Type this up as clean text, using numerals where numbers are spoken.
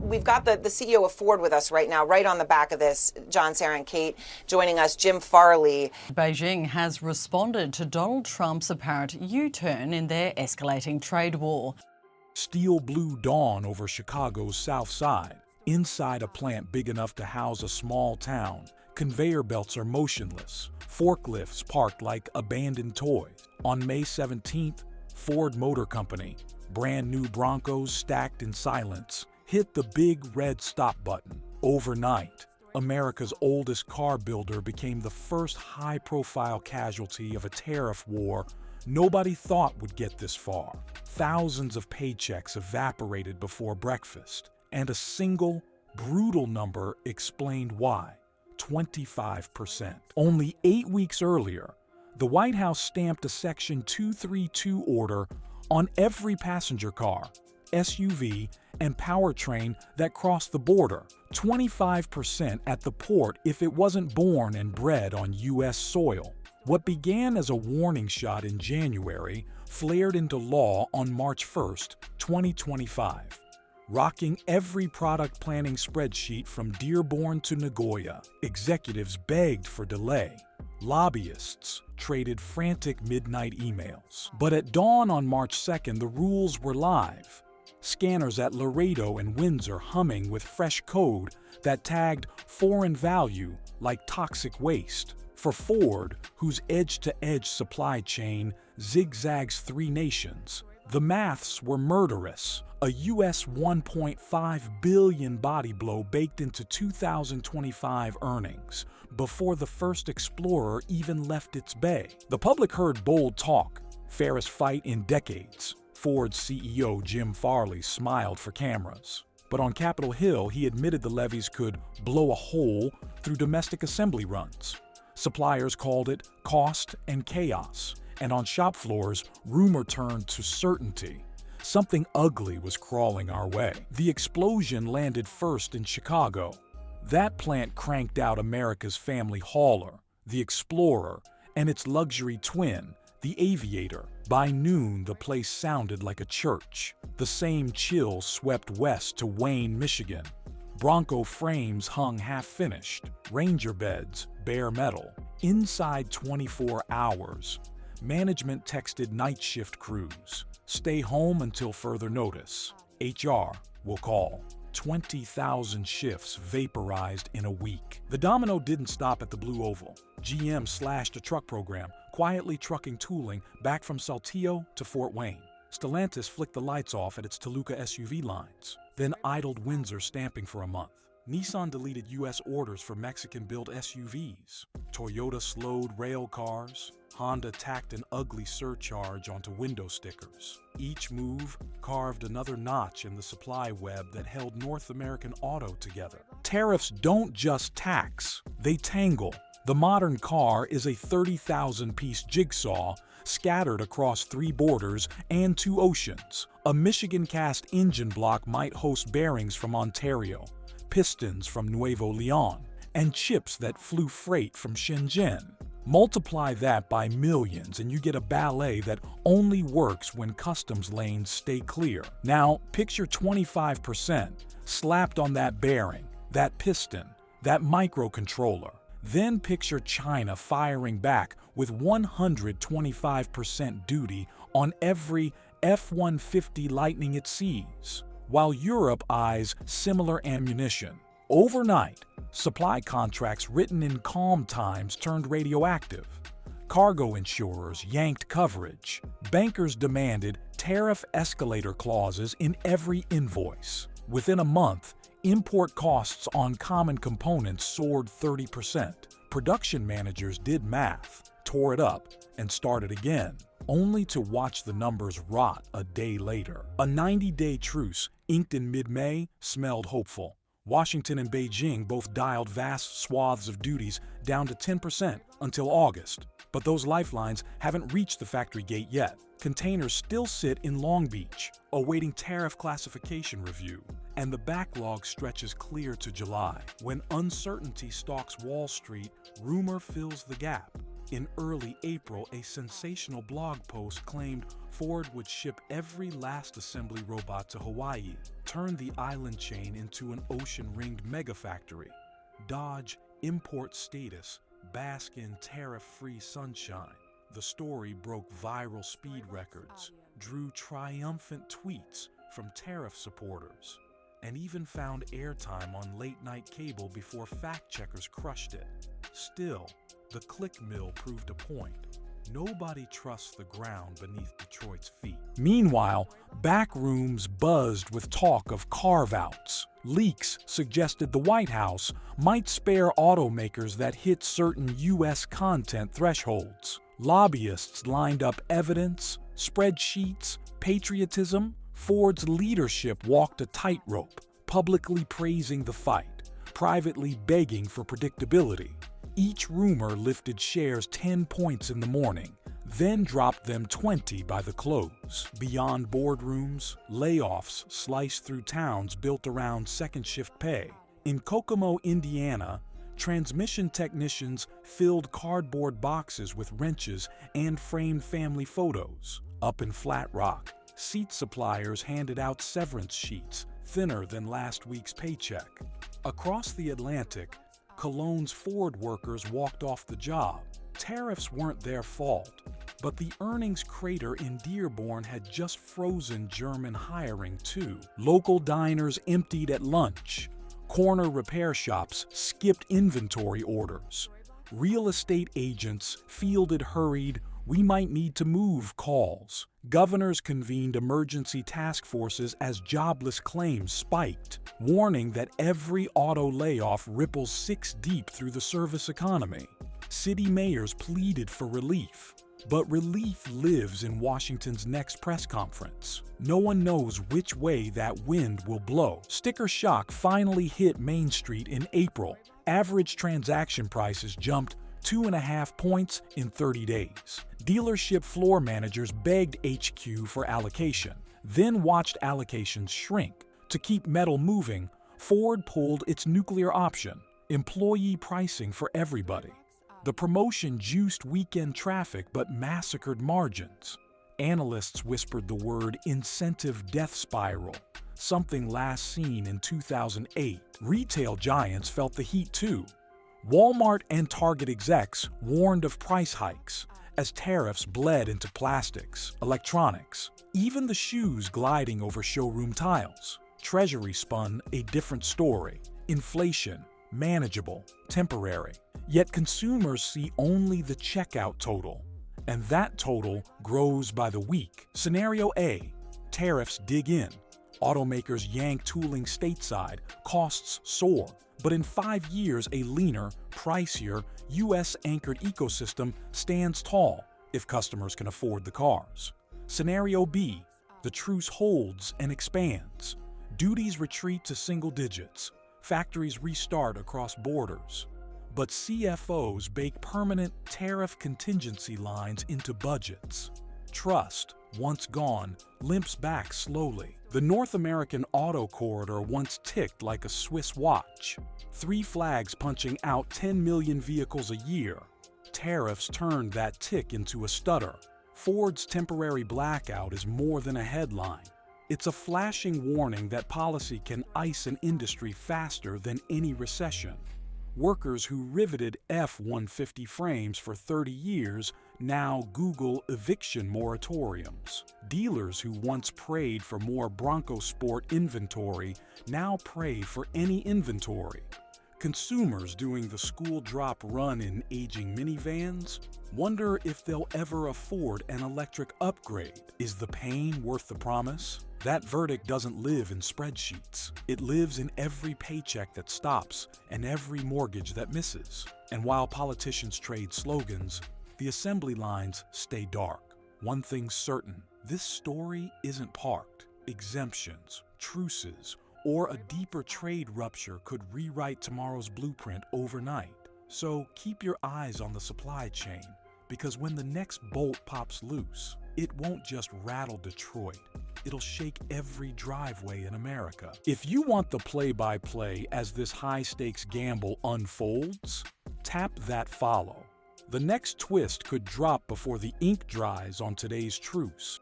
we've got the CEO of Ford with us right now, right on the back of this. John, Sarah, and Kate joining us. Jim Farley. Beijing has responded to Donald Trump's apparent U-turn in their escalating trade war. Steel blue dawn over Chicago's South Side. Inside a plant big enough to house a small town, conveyor belts are motionless, forklifts parked like abandoned toys. On May 17th, Ford Motor Company, brand new Broncos stacked in silence, hit the big red stop button. Overnight, America's oldest car builder became the first high-profile casualty of a tariff war nobody thought would get this far. Thousands of paychecks evaporated before breakfast, and a single, brutal number explained why: 25%. Only 8 weeks earlier, the White House stamped a Section 232 order on every passenger car, SUV, and powertrain that crossed the border. 25% at the port if it wasn't born and bred on U.S. soil. What began as a warning shot in January flared into law on March 1st, 2025, rocking every product planning spreadsheet from Dearborn to Nagoya. Executives begged for delay. Lobbyists traded frantic midnight emails. But at dawn on March 2nd, the rules were live. Scanners at Laredo and Windsor humming with fresh code that tagged foreign value like toxic waste. For Ford, whose edge-to-edge supply chain zigzags 3 nations, the maths were murderous. A U.S. $1.5 billion body blow baked into 2025 earnings before the first Explorer even left its bay. The public heard bold talk, fairest fight in decades. Ford's CEO Jim Farley smiled for cameras. But on Capitol Hill, he admitted the levies could blow a hole through domestic assembly runs. Suppliers called it cost and chaos. And on shop floors, rumor turned to certainty. Something ugly was crawling our way. The explosion landed first in Chicago. That plant cranked out America's family hauler, the Explorer, and its luxury twin, the Aviator. By noon, the place sounded like a church. The same chill swept west to Wayne, Michigan. Bronco frames hung half-finished, Ranger beds, bare metal. Inside 24 hours, management texted night shift crews, stay home until further notice. HR will call. 20,000 shifts vaporized in a week. The domino didn't stop at the Blue Oval. GM slashed a truck program, quietly trucking tooling back from Saltillo to Fort Wayne. Stellantis flicked the lights off at its Toluca SUV lines, then idled Windsor stamping for a month. Nissan deleted U.S. orders for Mexican-built SUVs. Toyota slowed rail cars. Honda tacked an ugly surcharge onto window stickers. Each move carved another notch in the supply web that held North American auto together. Tariffs don't just tax, they tangle. The modern car is a 30,000-piece jigsaw scattered across 3 borders and 2 oceans. A Michigan-cast engine block might host bearings from Ontario, pistons from Nuevo Leon, and chips that flew freight from Shenzhen. Multiply that by millions and you get a ballet that only works when customs lanes stay clear. Now, picture 25% slapped on that bearing, that piston, that microcontroller. Then picture China firing back with 125% duty on every F-150 Lightning it sees, while Europe eyes similar ammunition. Overnight, supply contracts written in calm times turned radioactive. Cargo insurers yanked coverage. Bankers demanded tariff escalator clauses in every invoice. Within a month, import costs on common components soared 30%. Production managers did math, tore it up, and started again, only to watch the numbers rot a day later. A 90-day truce, inked in mid-May, smelled hopeful. Washington and Beijing both dialed vast swaths of duties down to 10% until August. But those lifelines haven't reached the factory gate yet. Containers still sit in Long Beach, awaiting tariff classification review. And the backlog stretches clear to July. When uncertainty stalks Wall Street, rumor fills the gap. In early April, a sensational blog post claimed Ford would ship every last assembly robot to Hawaii, turn the island chain into an ocean-ringed megafactory. Dodge import status, bask in tariff-free sunshine. The story broke viral speed records, drew triumphant tweets from tariff supporters, and even found airtime on late-night cable before fact-checkers crushed it. Still, the click mill proved a point. Nobody trusts the ground beneath Detroit's feet. Meanwhile, back rooms buzzed with talk of carve-outs. Leaks suggested the White House might spare automakers that hit certain U.S. content thresholds. Lobbyists lined up evidence, spreadsheets, patriotism. Ford's leadership walked a tightrope, publicly praising the fight, privately begging for predictability. Each rumor lifted shares 10 points in the morning, then dropped them 20 by the close. Beyond boardrooms, layoffs sliced through towns built around second-shift pay. In Kokomo, Indiana, transmission technicians filled cardboard boxes with wrenches and framed family photos. Up in Flat Rock, seat suppliers handed out severance sheets, thinner than last week's paycheck. Across the Atlantic, Cologne's Ford workers walked off the job. Tariffs weren't their fault, but the earnings crater in Dearborn had just frozen German hiring too. Local diners emptied at lunch. Corner repair shops skipped inventory orders. Real estate agents fielded hurried, "we might need to move" calls. Governors convened emergency task forces as jobless claims spiked, warning that every auto layoff ripples 6 deep through the service economy. City mayors pleaded for relief, but relief lives in Washington's next press conference. No one knows which way that wind will blow. Sticker shock finally hit Main Street in April. Average transaction prices jumped 2.5 points in 30 days. Dealership floor managers begged HQ for allocation, then watched allocations shrink. To keep metal moving, Ford pulled its nuclear option, employee pricing for everybody. The promotion juiced weekend traffic but massacred margins. Analysts whispered the word incentive death spiral, something last seen in 2008. Retail giants felt the heat too. Walmart and Target execs warned of price hikes as tariffs bled into plastics, electronics, even the shoes gliding over showroom tiles. Treasury spun a different story. Inflation, manageable, temporary. Yet consumers see only the checkout total, and that total grows by the week. Scenario A, tariffs dig in. Automakers yank tooling stateside, costs soar. But in 5 years, a leaner, pricier, U.S.-anchored ecosystem stands tall if customers can afford the cars. Scenario B, the truce holds and expands. Duties retreat to single digits. Factories restart across borders. But CFOs bake permanent tariff contingency lines into budgets. Trust, once gone, limps back slowly. The North American auto corridor once ticked like a Swiss watch. 3 flags punching out 10 million vehicles a year. Tariffs turned that tick into a stutter. Ford's temporary blackout is more than a headline. It's a flashing warning that policy can ice an industry faster than any recession. Workers who riveted F-150 frames for 30 years now Google eviction moratoriums. Dealers who once prayed for more Bronco Sport inventory now pray for any inventory. Consumers doing the school drop run in aging minivans wonder if they'll ever afford an electric upgrade. Is the pain worth the promise? That verdict doesn't live in spreadsheets. It lives in every paycheck that stops and every mortgage that misses. And while politicians trade slogans, the assembly lines stay dark. One thing's certain, this story isn't parked. Exemptions, truces, or a deeper trade rupture could rewrite tomorrow's blueprint overnight. So keep your eyes on the supply chain, because when the next bolt pops loose, it won't just rattle Detroit. It'll shake every driveway in America. If you want the play-by-play as this high-stakes gamble unfolds, tap that follow. The next twist could drop before the ink dries on today's truce.